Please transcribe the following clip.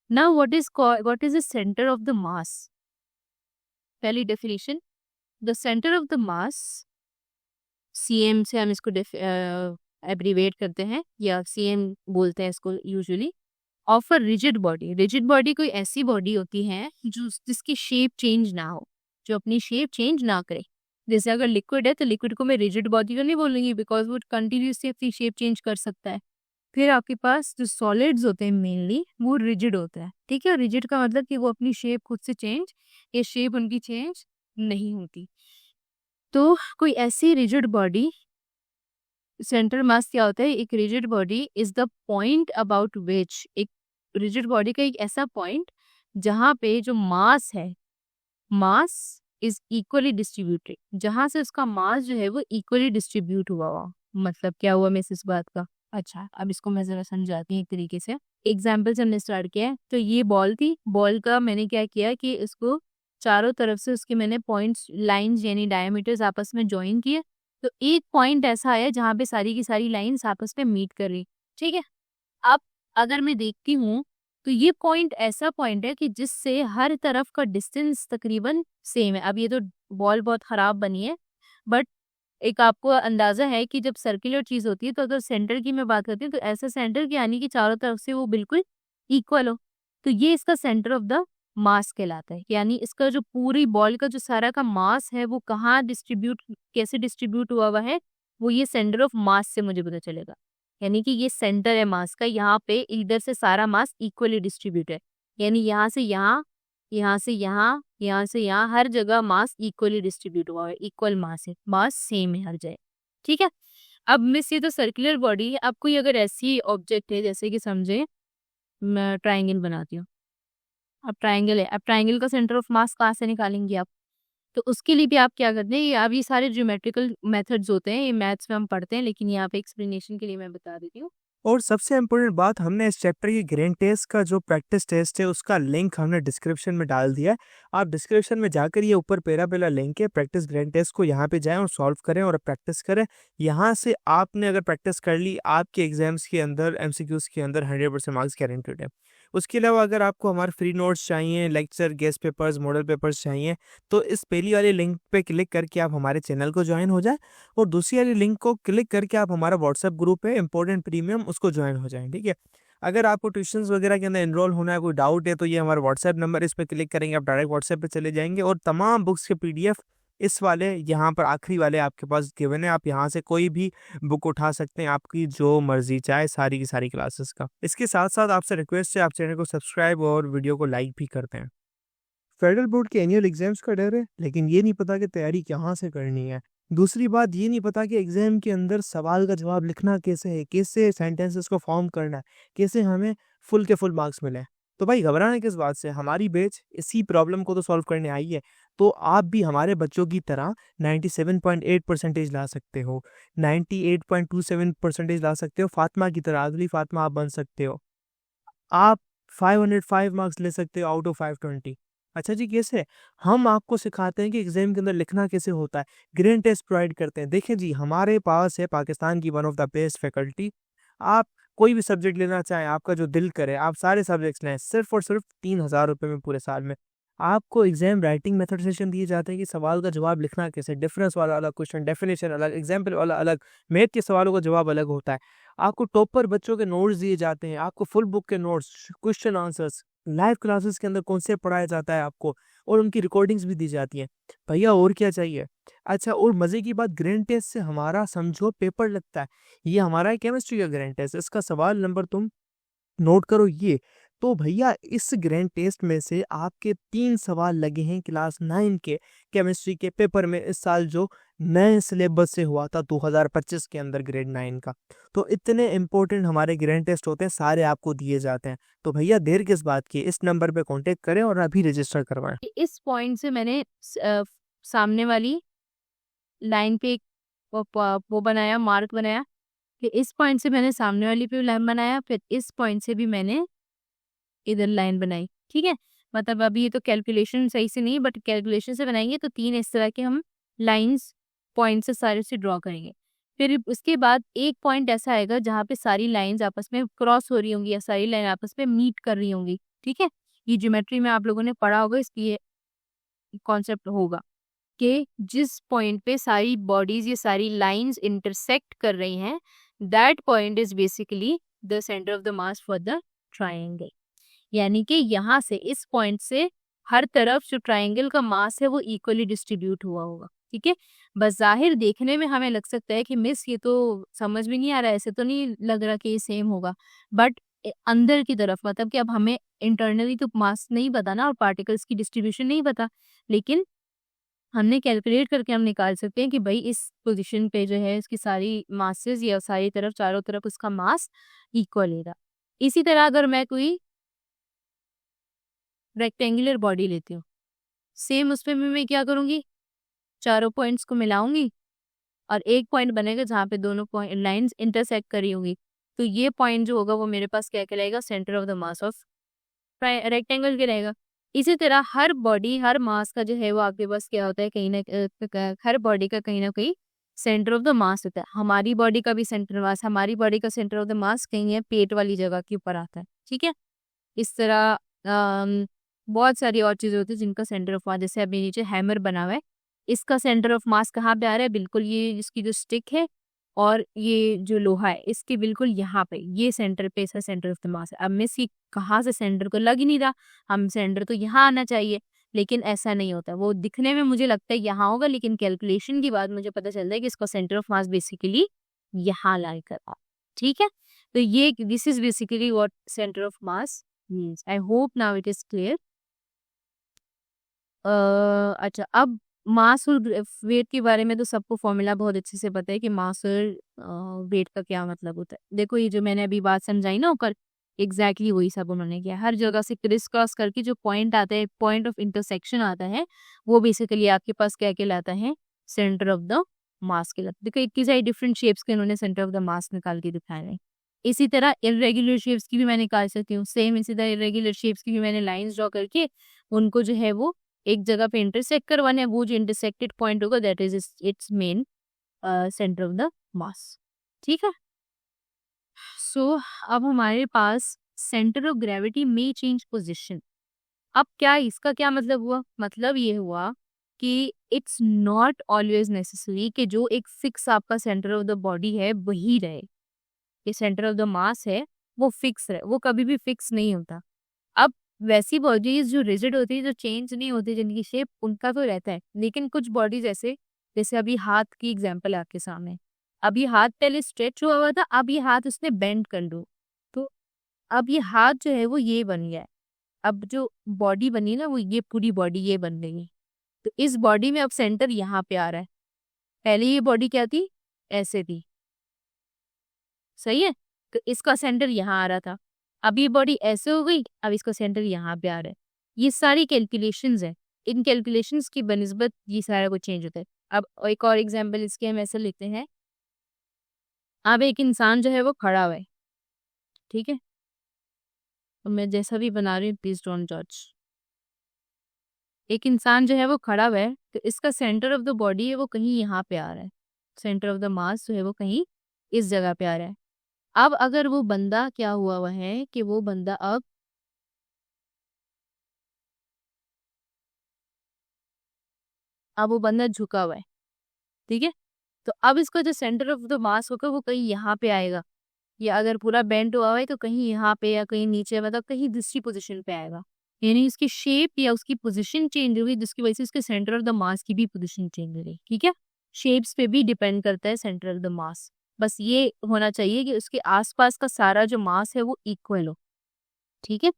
Now what is the centre of the mass? पहली definition, the centre of the mass, CM से हम इसको abbreviate करते हैं या सीएम बोलते हैं इसको usually, of a rigid body. Rigid body कोई ऐसी बॉडी होती है जो जिसकी शेप चेंज ना हो, जो अपनी शेप चेंज ना करे। जैसे अगर लिक्विड है तो लिक्विड को मैं रिजिड बॉडी तो नहीं बोलूंगी, बिकॉज वो कंटिन्यूसली अपनी शेप चेंज कर सकता है। फिर आपके पास जो सॉलिड्स होते हैं मेनली वो रिजिड होता है, ठीक है। रिजिड का मतलब कि वो अपनी शेप खुद से चेंज, ये शेप उनकी चेंज नहीं होती। तो कोई ऐसी रिजिड बॉडी, सेंट्रल मास क्या होता है? एक rigid body is the point about which, एक रिजिड बॉडी का एक ऐसा पॉइंट जहां पे जो मास है, मास इज इक्वली डिस्ट्रीब्यूटेड, जहां से उसका मास जो है वो इक्वली डिस्ट्रीब्यूट हुआ। मतलब क्या हुआ मिस इस बात का? अच्छा, अब इसको मैं जरा समझाती हूँ एक तरीके से। एग्जाम्पल से हमने स्टार्ट किया है, तो ये बॉल थी, बॉल का मैंने क्या किया कि इसको चारों तरफ से उसके मैंने पॉइंट्स, लाइंस यानी डायमीटर्स आपस में ज्वाइन किए। तो एक पॉइंट ऐसा आया जहाँ पे सारी की सारी लाइंस आपस में मीट कर रही, ठीक है। अब अगर मैं देखती हूँ तो ये पॉइंट ऐसा पॉइंट है कि जिससे हर तरफ का डिस्टेंस तकरीबन सेम है। अब ये तो बॉल बहुत खराब बनी है, बट एक आपको अंदाजा है कि जब सर्कुलर चीज होती है तो अगर सेंटर की मैं बात करती हूँ तो ऐसा सेंटर की यानी कि चारों तरफ से वो बिल्कुल इक्वल हो, तो ये इसका सेंटर ऑफ द मास कहलाता है। यानी इसका जो पूरी बॉल का जो सारा का मास है वो कहाँ डिस्ट्रीब्यूट, कैसे डिस्ट्रीब्यूट हुआ है, वो ये सेंटर ऑफ मास से मुझे पता चलेगा। यानी कि ये सेंटर है मास का, यहाँ पे इधर से सारा मास इक्वली डिस्ट्रीब्यूट है। यानी यहाँ से यहाँ, यहाँ से यहाँ, यहाँ से यहाँ, हर जगह मास इक्वली डिस्ट्रीब्यूट हुआ है, इक्वल मास है, मास सेम है हर जगह, ठीक है। अब मिस ये तो सर्कुलर बॉडी है, अब कोई अगर ऐसी ऑब्जेक्ट है जैसे कि समझे मैं ट्राइंगल बनाती हूँ। अब ट्राइंगल है, अब ट्राइंगल का सेंटर ऑफ मास कहाँ से निकालेंगे आप? तो उसके लिए भी आप क्या करते हैं, ये अब ये सारे ज्योमेट्रिकल मेथड्स होते हैं, ये मैथ्स में हम पढ़ते हैं, लेकिन यहाँ पे एक्सप्लेनेशन के लिए मैं बता देती हूँ। और सबसे इम्पोर्टेंट बात, हमने इस चैप्टर की ग्रैंड टेस्ट का जो प्रैक्टिस टेस्ट है उसका लिंक हमने डिस्क्रिप्शन में डाल दिया है। आप डिस्क्रिप्शन में जाकर ये ऊपर पहला लिंक है प्रैक्टिस ग्रैंड टेस्ट को, यहाँ पे जाएं और सॉल्व करें और प्रैक्टिस करें। यहाँ से आपने अगर प्रैक्टिस कर ली, आपके एग्जाम्स के अंदर एमसीक्यूज के अंदर 100% मार्क्स गारंटेड है। उसके अलावा अगर आपको हमारे फ्री नोट्स चाहिए, lecture, guest papers, model papers चाहिए, तो इस पहली वाले लिंक पे क्लिक करके आप हमारे चैनल को ज्वाइन हो जाए और दूसरी वाली लिंक को क्लिक करके आप हमारा व्हाट्सएप ग्रुप है इम्पोर्टेंट प्रीमियम, उसको ज्वाइन हो जाएं, ठीक है। अगर आपको ट्यूशंस वगैरह के अंदर एनरोल होना है, कोई डाउट है, तो ये हमारा व्हाट्सएप नंबर, इस पर क्लिक करेंगे आप डायरेक्ट व्हाट्सएप पे चले जाएंगे और तमाम बुक्स के पीडीएफ इस वाले यहाँ पर आखिरी वाले आपके पास गिवन है। आप यहाँ से कोई भी बुक उठा सकते हैं, आपकी जो मर्जी चाहे, सारी की सारी क्लासेस का। इसके साथ साथ आपसे रिक्वेस्ट है, आप चैनल को सब्सक्राइब और वीडियो को लाइक भी करते हैं। फेडरल बोर्ड के एनुअल एग्जाम्स का डर है, लेकिन ये नहीं पता कि तैयारी कहाँ से करनी है। दूसरी बात, ये नहीं पता कि एग्जाम के अंदर सवाल का जवाब लिखना कैसे है, कैसे सेंटेंसेस को फॉर्म करना है, कैसे हमें फुल के फुल मार्क्स मिले। तो भाई घबराना किस बात से, हमारी बैच इसी प्रॉब्लम को तो सॉल्व करने आई है। तो आप भी हमारे बच्चों की तरह 97.8 परसेंटेज ला सकते हो, 98.27 परसेंटेज ला सकते हो, फातिमा की तरह, अगली फातिमा आप बन सकते हो। आप 505 मार्क्स ले सकते हो आउट ऑफ 520। अच्छा जी, कैसे? हम आपको सिखाते हैं कि एग्जाम के अंदर लिखना कैसे होता है, ग्रैंड टेस्ट प्रोवाइड करते हैं। देखें जी, हमारे पास है पाकिस्तान की one of the best faculty. आप कोई भी सब्जेक्ट लेना चाहें, आपका जो दिल करे, आप सारे सब्जेक्ट्स लें, सिर्फ और सिर्फ 3,000 रुपये में पूरे साल में। आपको एग्जाम राइटिंग मेथड सेशन दिए जाते हैं कि सवाल का जवाब लिखना कैसे, डिफरेंस वाला अलग क्वेश्चन, डेफिनेशन अलग, एग्जाम्पल वाला अलग, मैथ के सवालों का जवाब अलग होता है। आपको टॉपर बच्चों के नोट्स दिए जाते हैं, आपको फुल बुक के notes, question answers, live classes के अंदर कॉन्सेप्ट पढ़ाया जाता है आपको, और उनकी रिकॉर्डिंग्स भी दी जाती हैं। भैया और क्या चाहिए? अच्छा, और मज़े की बात, ग्रैंड टेस्ट से हमारा समझो पेपर लगता है। ये हमारा है केमिस्ट्री का ग्रैंड टेस्ट, इसका सवाल नंबर तुम नोट करो ये। तो भैया इस ग्रैंड टेस्ट में से आपके 3 सवाल लगे हैं क्लास 9 के केमिस्ट्री के पेपर में, इस साल जो नए सिलेबस से हुआ था 2025 के अंदर ग्रेड 9 का। तो इतने इंपॉर्टेंट हमारे ग्रैंड टेस्ट होते हैं, सारे आपको दिए जाते हैं। तो भैया देर किस बात की, इस नंबर पे कांटेक्ट करें और अभी रजिस्टर करवाएं। इस पॉइंट से मैंने सामने वाली लाइन पे एक वो बनाया, मार्क बनाया, फिर इस पॉइंट से मैंने सामने वाली पे लाइन बनाया, फिर इस पॉइंट से भी मैंने इधर लाइन बनाई, ठीक है। मतलब अभी ये तो कैलकुलेशन सही से नहीं, बट कैलकुलेशन से बनाएंगे तो 3 इस तरह के हम लाइंस पॉइंट से सारे से ड्रॉ करेंगे। फिर उसके बाद एक पॉइंट ऐसा आएगा जहाँ पे सारी लाइंस आपस में क्रॉस हो रही होंगी या सारी लाइन आपस में मीट कर रही होंगी, ठीक है, ये ज्योमेट्री में आप लोगों ने पढ़ा होगा, इसकी ये कॉन्सेप्ट होगा कि जिस पॉइंट पे सारी बॉडीज, ये सारी लाइंस इंटरसेक्ट कर रही हैं, that point is basically the centre of the mass for the triangle. यानी कि यहाँ से, इस पॉइंट से हर तरफ जो ट्राइंगल का मास है वो इक्वली डिस्ट्रीब्यूट हुआ होगा। ठीक है, बस जाहिर देखने में हमें लग सकता है कि मिस ये तो समझ में नहीं आ रहा है, ऐसे तो नहीं लग रहा कि ये सेम होगा, बट अंदर की तरफ, मतलब कि अब हमें इंटरनली तो मास नहीं पता ना, और पार्टिकल्स की डिस्ट्रीब्यूशन नहीं पता, लेकिन हमने कैलकुलेट करके हम निकाल सकते हैं कि भाई इस पोजीशन पे जो है इसकी सारी मासेस या सारी तरफ, चारों तरफ उसका मास इक्वल है। इसी तरह अगर मैं कोई रेक्टेंगुलर बॉडी लेती हूँ, सेम उसमें भी मैं क्या करूँगी, चारों पॉइंट्स को मिलाऊंगी और एक पॉइंट बनेगा जहाँ पे दोनों पॉइंट लाइंस इंटरसेक्ट करी होंगी, तो ये पॉइंट जो होगा वो मेरे पास क्या कहलाएगा, centre of the mass of rectangle के रहेगा। इसी तरह हर बॉडी, हर मास का जो है वो आपके पास क्या होता है, कहीं ना हर बॉडी का कहीं ना कहीं सेंटर ऑफ द मास होता है। हमारी बॉडी का भी सेंटर मास, हमारी बॉडी का सेंटर ऑफ द मास कहीं है पेट वाली जगह के ऊपर आता है। ठीक है, इस तरह बहुत सारी और चीजें होती है जिनका सेंटर ऑफ मास, जैसे अभी नीचे हैमर बना हुआ है, इसका सेंटर ऑफ मास कहाँ पे आ रहा है, बिल्कुल ये इसकी जो स्टिक है और ये जो लोहा है इसके बिल्कुल यहाँ पे, ये सेंटर पे इसका सेंटर ऑफ द मास है। अब मैं इसकी कहाँ से सेंटर को लग ही नहीं रहा, हम सेंटर तो यहाँ आना चाहिए, लेकिन ऐसा नहीं होता। वो दिखने में मुझे लगता है यहाँ होगा, लेकिन कैलकुलेशन की बाद मुझे पता चलता है कि इसका सेंटर ऑफ मास बेसिकली यहाँ लाई कर रहा। ठीक है, तो ये this is basically what centre of mass means. I hope now it is clear. अच्छा, अब मास और वेट के बारे में तो सबको फॉर्मूला बहुत अच्छे से पता है कि मास और वेट का क्या मतलब होता है। देखो ये जो मैंने अभी बात समझाई ना ऊपर, एग्जैक्टली वही सब उन्होंने किया। हर जगह से क्रिस क्रॉस करके जो पॉइंट आता है, पॉइंट ऑफ इंटरसेक्शन आता है, वो बेसिकली आपके पास क्या कहलाता है, सेंटर ऑफ द मास कहलाता है। देखो इतनी सारी डिफरेंट शेप्स के उन्होंने सेंटर ऑफ द मास निकाल के दिखाए हैं। इसी तरह इरेगुलर शेप्स की भी मैं निकाल सकती हूँ, सेम इसी तरह इरेगुलर शेप्स की भी मैंने लाइंस ड्रॉ करके उनको जो है वो एक जगह पे इंटरसेक्ट करवाना है, वो जो इंटरसेक्टेड पॉइंट होगा that is it's main centre of the मास। ठीक है, सो अब हमारे पास सेंटर ऑफ ग्रेविटी में चेंज पोजिशन। अब क्या इसका क्या मतलब हुआ, मतलब ये हुआ कि इट्स नॉट ऑलवेज नेसेसरी कि जो एक फिक्स आपका सेंटर ऑफ द बॉडी है वही रहे, ये सेंटर ऑफ द मास है वो फिक्स रहे, वो कभी भी फिक्स नहीं होता। अब वैसी बॉडीज जो रिजिड होती है, जो चेंज नहीं होती, जिनकी शेप, उनका तो रहता है, लेकिन कुछ बॉडीज ऐसे, जैसे अभी हाथ की एग्जांपल आपके सामने, अभी हाथ पहले स्ट्रेच हुआ हुआ था, अब ये हाथ उसने बेंड कर दो, तो अब ये हाथ जो है वो ये बन गया है। अब जो बॉडी बनी ना, वो ये पूरी बॉडी ये बन गई है। तो इस बॉडी में अब सेंटर यहाँ पे आ रहा है, पहले ये बॉडी क्या थी, ऐसे थी, सही है, तो इसका सेंटर यहाँ आ रहा था। अब ये बॉडी ऐसे हो गई, अब इसका सेंटर यहाँ पे आ रहा है। ये सारी कैलकुलेशंस है, इन कैलकुलेशंस की बनिस्बत ये सारा कुछ चेंज होता है। अब एक और एग्जांपल इसके हम ऐसे लेते हैं, अब एक इंसान जो है वो खड़ा हुआ है, ठीक है, तो मैं जैसा भी बना रही हूँ प्लीज डोंट जज। एक इंसान जो है वो खड़ा हुआ है, तो इसका सेंटर ऑफ द बॉडी है वो कहीं यहाँ पे आ रहा है, सेंटर ऑफ द मास जो है वो कहीं इस जगह पे आ रहा है। अब अगर वो बंदा क्या हुआ है कि वो बंदा अब वो बंदा झुका हुआ है, ठीक है, तो अब इसका जो सेंटर ऑफ द मास होगा वो कहीं यहाँ पे आएगा, या अगर पूरा बेंड हुआ है तो कहीं यहाँ पे या कहीं नीचे, मतलब कहीं दूसरी पोजीशन पे आएगा। यानी इसकी शेप या उसकी पोजीशन चेंज होगी, जिसकी वजह से उसके सेंटर ऑफ द मास की भी पोजीशन चेंज होगी। ठीक है, शेप्स पे भी डिपेंड करता है सेंटर ऑफ द मास। बस ये होना चाहिए कि उसके आसपास का सारा जो मास है वो इक्वल हो। ठीक है,